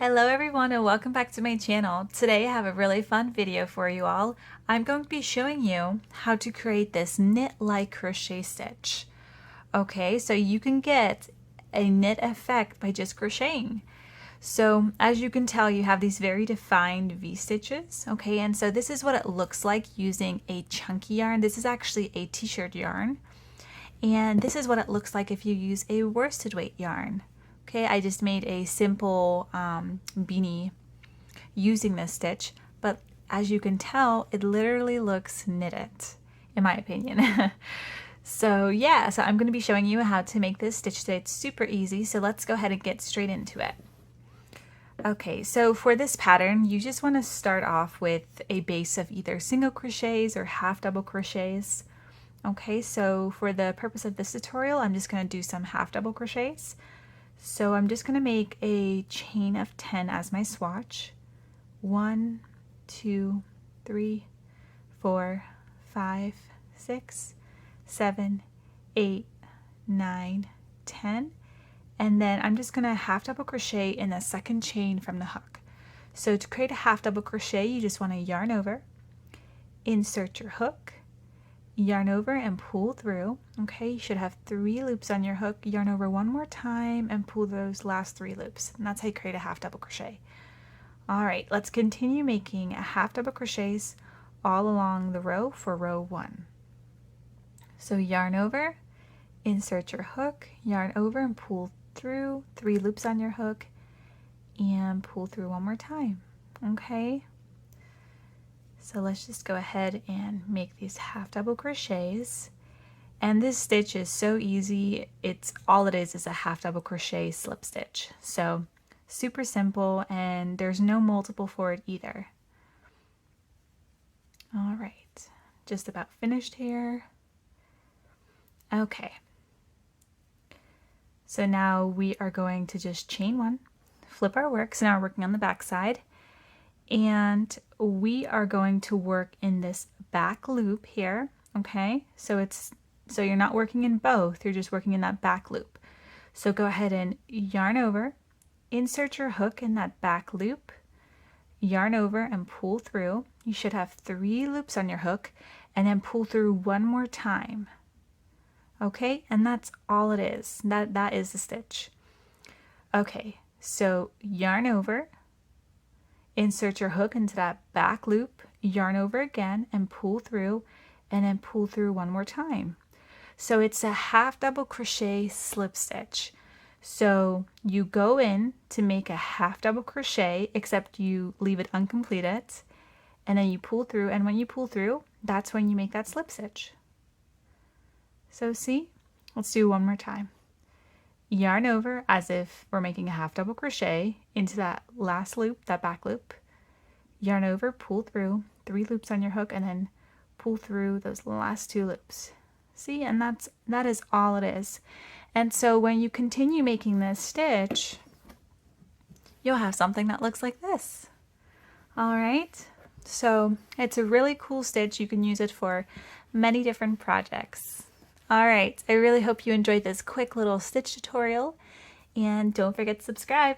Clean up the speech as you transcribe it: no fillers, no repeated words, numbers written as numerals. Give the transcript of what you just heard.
Hello everyone and welcome back to my channel. Today I have a really fun video for you all. I'm going to be showing you how to create this knit-like crochet stitch. Okay, so you can get a knit effect by just crocheting. So as you can tell, you have these very defined V-stitches, okay, and so this is what it looks like using a chunky yarn. This is actually a t-shirt yarn, and this is what it looks like if you use a worsted weight yarn. Okay, I just made a simple beanie using this stitch, but as you can tell, it literally looks knitted, in my opinion. So yeah, so I'm going to be showing you how to make this stitch today. It's super easy, so let's go ahead and get straight into it. Okay, so for this pattern, you just want to start off with a base of either single crochets or half double crochets. Okay, so for the purpose of this tutorial, I'm just going to do some half double crochets. So I'm just going to make a chain of 10 as my swatch. 1, 2, 3, 4, 5, 6, 7, 8, 9, 10. And then I'm just going to half double crochet in the second chain from the hook. So to create a half double crochet, you just want to yarn over, insert your hook, yarn over and pull through. Okay, you should have 3 loops on your hook. Yarn over one more time and pull those last 3 loops. And that's how you create a half double crochet. All right, let's continue making a half double crochets all along the row for row 1. So yarn over, insert your hook, yarn over and pull through, 3 loops on your hook, and pull through one more time. Okay. So let's just go ahead and make these half double crochets. And this stitch is so easy. It's all it is a half double crochet slip stitch. So super simple, and there's no multiple for it either. All right, just about finished here. Okay. So now we are going to just chain 1, flip our work. So now we're working on the back side. And we are going to work in this back loop here, okay? So you're not working in both, you're just working in that back loop. So go ahead and yarn over, insert your hook in that back loop, yarn over and pull through. You should have 3 loops on your hook, and then pull through one more time. Okay, and that's all it is. That is the stitch. Okay, so yarn over, insert your hook into that back loop, yarn over again and pull through, and then pull through one more time. So it's a half double crochet slip stitch. So you go in to make a half double crochet, except you leave it uncompleted, and then you pull through, and when you pull through, that's when you make that slip stitch. So see, let's do one more time. Yarn over as if we're making a half double crochet into that last loop, that back loop. Yarn over, pull through, 3 loops on your hook, and then pull through those last 2 loops. See, and that is all it is. And so when you continue making this stitch, you'll have something that looks like this. All right, so it's a really cool stitch. You can use it for many different projects. All right, I really hope you enjoyed this quick little stitch tutorial, and don't forget to subscribe.